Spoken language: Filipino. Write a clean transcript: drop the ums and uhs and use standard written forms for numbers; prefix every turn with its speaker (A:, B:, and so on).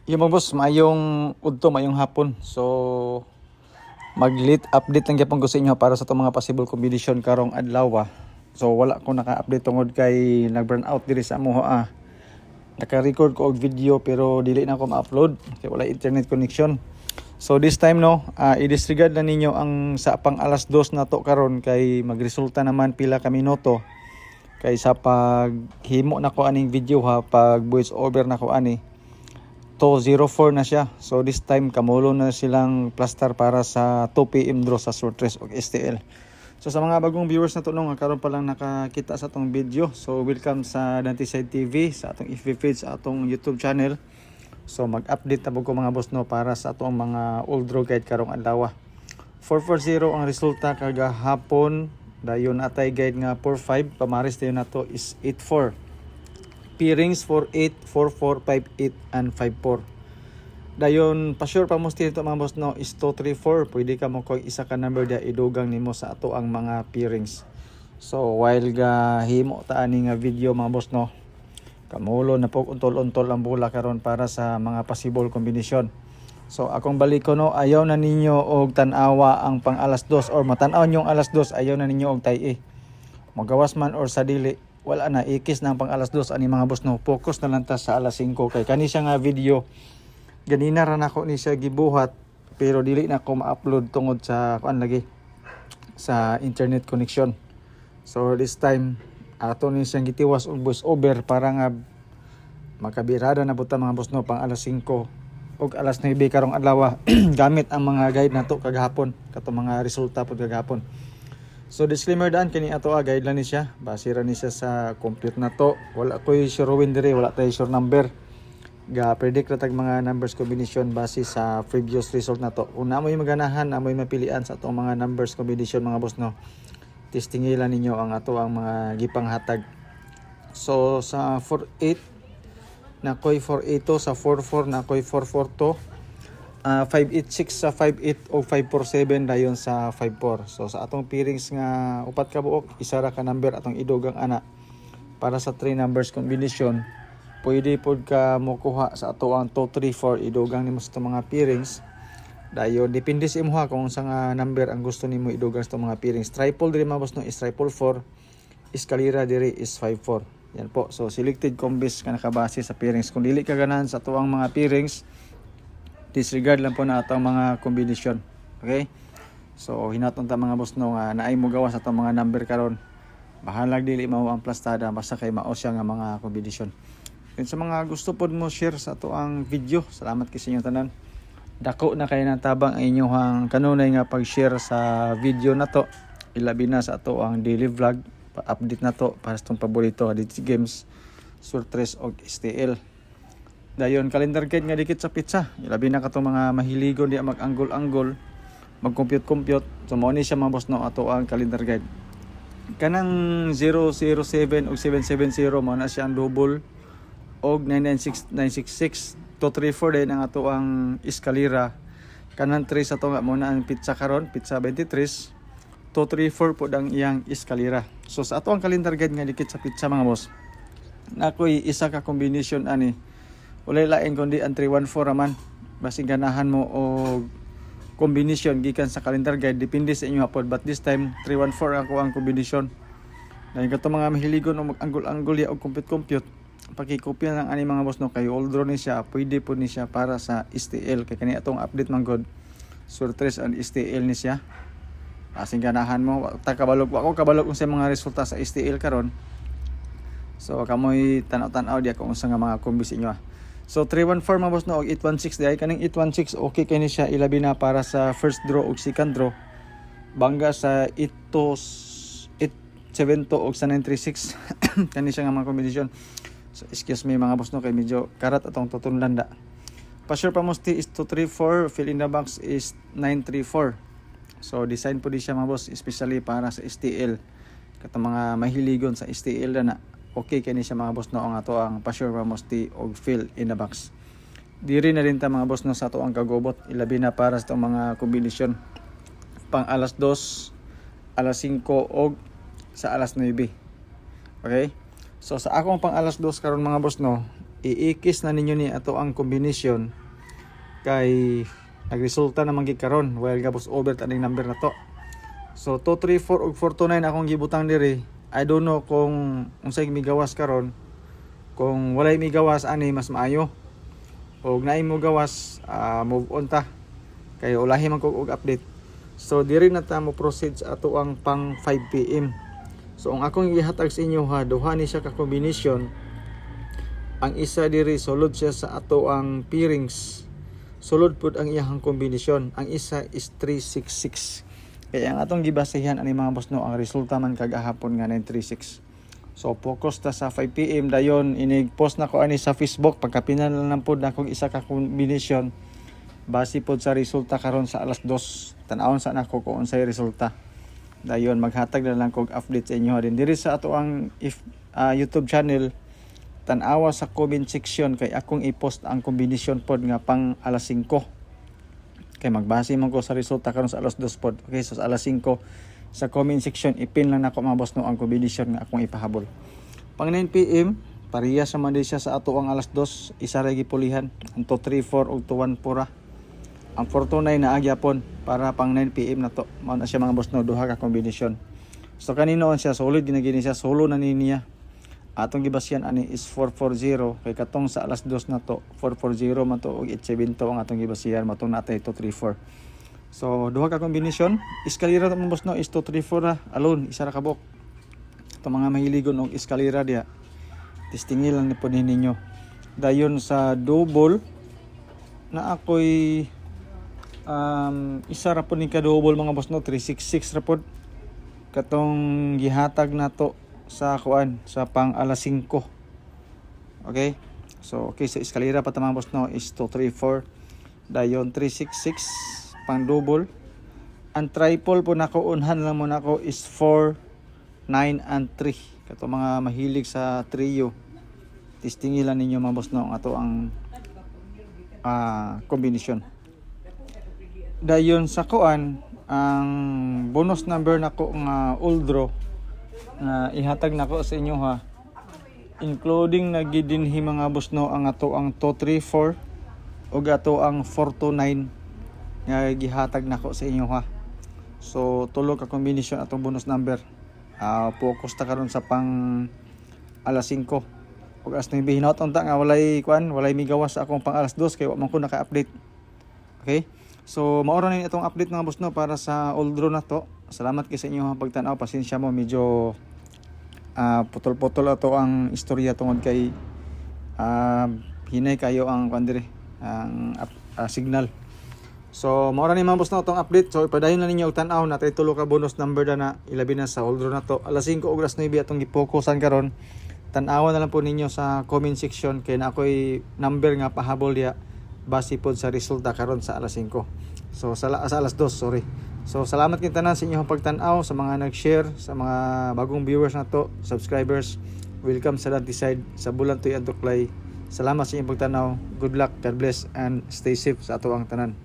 A: Yung mga boss, mayong udto, mayong hapon. So, mag-lit update lang gyapon ko sa inyo para sa itong mga possible combination karong adlaw. So, wala ko naka-update tungod kay nag-burn out diri sa amo Naka-record ko og video pero dili na ko ma-upload kay wala internet connection. So this time i-disregard na ninyo ang sa pang alas 2 na to karon kay magresulta naman pila ka minuto. Kay sa paghimo na ko aning video pag voice over na ko ani 204 na siya. So this time kamulo na silang plaster para sa 2 PM draw sa Sortres og STL. So sa mga bagong viewers na tunong karon pa lang nakakita sa atong video. So welcome sa Dantiside TV, sa atong FB page, sa atong YouTube channel. So mag-update na ko mga boss para sa atong mga old draw guide karong adlaw. 440 ang resulta kagahapon. Dayon atay guide nga 45, pamaris dayon nato is 84. P-rings 48, 44, 58 and 54. Dayon pa-sure pa mo dito mga boss is 234. Pwede ka mo koy isa ka number dia idugang nimo sa ato ang mga P-rings. So while himo ta ani nga video mga boss kamulo na po untol-untol ang bola karon para sa mga possible combination. So akong balik ko ayaw na ninyo og tan-awa ang pang alas 2 or matan-aw nyong alas 2, ayaw na ninyo og tay magawas man or sa dili, wala na, ikis na ang pang alas 2 ani mga boss focus na lang ta sa alas 5 kay kani siya nga video ganina ra nako ni siya gibuhat pero dili na ko ma-upload tungod sa lagi sa internet connection. So this time ato ni siyang gitiwas og voice over para nga makabirada na buta mga boss pang alas 5 og alas 9 karong adlaw gamit ang mga guide nato kagahapon kato mga resulta pud kagahapon. So disclaimer daan kini ato guide lang ni siya, base ra ni siya sa compute nato, wala koy sure win dire, wala tay sure number. Predict ratag mga numbers combination base sa previous result nato. Kung namoy maganahan, namoy mapilian sa atong mga numbers combination mga boss testingilan ninyo ang ato ang mga gipanghatag. So sa 48 na koy 482, sa 44 na koy 442, 586 sa 58 o 547 dayon sa 54. So sa atong pairings nga upat ka buok, isa ra ka number atong idugang ana para sa 3 numbers combination. Pwede pod ka mo kuha sa ato ang 234 idugang nimo sa mga pairings. Dayon depende sa imo kung sa nga number ang gusto nimo idugang sa mga pairings. Triple diri mga boss is triple 4, escalera diri is 54. Yan po. So selected combis ka nakabase sa pairings. Kung dili ka ganahan sa ato ang mga pairings, disregard lang po na ato ang mga combination. Okay? So hinaton ta mga boss nga naay mo gawa sa ato mga number karon. Bahalag dili mao ang plastada basta kay mao siya nga mga combination. Kung sa mga gusto pod mo share sa ato ang video, salamat kay sa inyo tanan. Dako na kay natabang ang inyong kanunay nga pag-share sa video na to. Ilabi na sa ato ang daily vlog, pa-update na to para sa itong paborito dito games, Sortres og STL. Dayon calendar guide nga dikit sa pizza. Ilabi na kato mga mahiligon di mag-anggol-anggol, mag-compute-compute. So mao ni siya mga boss ato ang calendar guide. Kanang 007 og 770 mao na siya ang double og 996 234 din ang ato ang escalera. Kanang 3 sa to nga mo na ang pizza karon, pizza 23 234 po ang iyang escalera. So sa ato ang calendar guide nga dikit sa pizza mga boss, nakoy isa ka combination ani walay lain kundi ang 314 raman. Basig ganahan mo og combination gikan sa calendar guide, depende sa inyo pod, but this time 314 ako ang combination. Dahil kato mga mahiligon o mag-anggol-anggol ya og compute pakikopya ng ani mga boss kay old draw ni siya, pwede po ni siya para sa STL kay kani atong update man god Sortres and STL ni siya. Asing ganahan mo ta kabalog ako kabalog sa mga resulta sa STL karon. So kamoy tanaw-tanaw dia kung unsa nga mga kombis inyo. So 314 mga boss og 816 diay kaning 816 okay kay ni siya, ilabi na para sa first draw ug second draw. Bangga sa 872 og sa 936 kani siya nga mga combination. So excuse me mga boss kay medyo karat atong tutunlan da. Pa-sure pa musti is 234, fill in the box is 934. So design po di siya mga boss especially para sa STL. Katong mga mahiligon sa STL na okay kani siya mga boss ang ato ang pa-sure pa musti og fill in the box. Diri na rin ta mga boss sa ato ang kagobot, ilabi na para sa mga kombinasyon pang alas 2, alas 5 og sa alas 9. Okay? So sa akong pang alas 2 karon mga boss iikis na ninyo ni ato ang kombinasyon kay nagresulta naman gid karon while gabos over taning number na to. So 234 ug 429 akong gibutang diri. I don't know kung unsay migawas karon. Kung walay migawas ani mas maayo. Og naay mo gawas, move on ta. Kay ulahi man ko og update. So diri na ta mo proceed sa ato ang pang 5 PM. So ang akong gihatag sa inyo ha, duha ni siya ka combination. Ang isa diri sulod siya sa ato ang pairings. Sulod pud ang iyang kombinasyon. Ang isa is 366. Kaya ang atong gibasihan ani mga boss no, ang resulta man kagahapon nga 936. So focus ta sa 5 PM dayon inig-post na ko ani sa Facebook pagkapinan lang pud na kog isa ka kombinasyon base pod sa resulta karon sa alas 2. Tan-awon sa nako kung unsay resulta. Dayon maghatag na lang kog update sa inyo din diri sa ato ang YouTube channel. Tan-awa sa comment section kay akong i-post ang kombinasyon pod nga pang alas 5. Kay magbase man ko sa resulta karon sa alas 2 pod. Okay, so sa alas 5 sa comment section ipin lang nako mga boss no ang kombinasyon nga akong ipahabol. Pang 9 PM parehas naman din siya sa ato ang alas 2, isa ra gipulihan ang 234 ug 214. Ang 429 na agyapon para pang 9 PM na to. Mao na siya mga boss no, duha ka kombinasyon. So kanino siya solid ginagini siya solo na niya. Atong gibasyan ani is 440 kay katong sa alas 2 na to 440 man to ug 872 ang atong gibasyan matong natay 234. So duha ka kombinasyon, eskalera ta mga boss no is 234 ra alone isa ra ka bok. Ito mga mahiligon og eskalera dia. Testingin lang ni po ninyo. Dayon sa double na ako'y isa ra po ni ka-double mga boss no 366 ra po katong gihatag na to sa kuan sa pang alas 5. Okay? So okay sa eskalera pa ta mga boss no is 234 dayon 366 pang double. Ang triple po nako unhan lang mo nako is 4 9 and 3 kato mga mahilig sa trio. Testingin lang ninyo mga boss no ang ato ang combination. Dayon sa kuan ang bonus number nako nga old draw nga ihatag nako sa inyo ha, including nagidinhi mga boss no ang ato ang 234 ug ato ang 429 nga gihatag nako sa inyo ha. So tulo ka combination atong bonus number. Focus ta karon sa pang alas 5 ug as 9 hinaut unta nga walay kuan, walay migawas sa akong pang alas 2 kay wa man ko naka-update. Okay? So maura na itong update mga boss no para sa old draw na to. Salamat kay sa inyo pagtan-aw, pasensya mo medyo putol-putol ato ang istorya tungod kay hinay kayo ang kuan ang signal. So maura ni mga boss no itong update. So ipadayon na ninyo og tan-aw natay tulo ka bonus number na ilabi na sa old draw na to. Alas 5 ug alas 9 atong gipokusan karon. Tan-awan na lang po ninyo sa comment section kay na ako'y number nga pahabol dia base pod sa resulta karon sa alas 5. So sa alas 2, sorry. So salamat kay tanan sa inyong pagtan-aw, sa mga nag-share, sa mga bagong viewers na to, subscribers. Welcome sa Lanticide, sa Bulan Tuy Antuklay. Salamat sa inyong pagtan-aw. Good luck, God bless and stay safe sa ato ang tanan.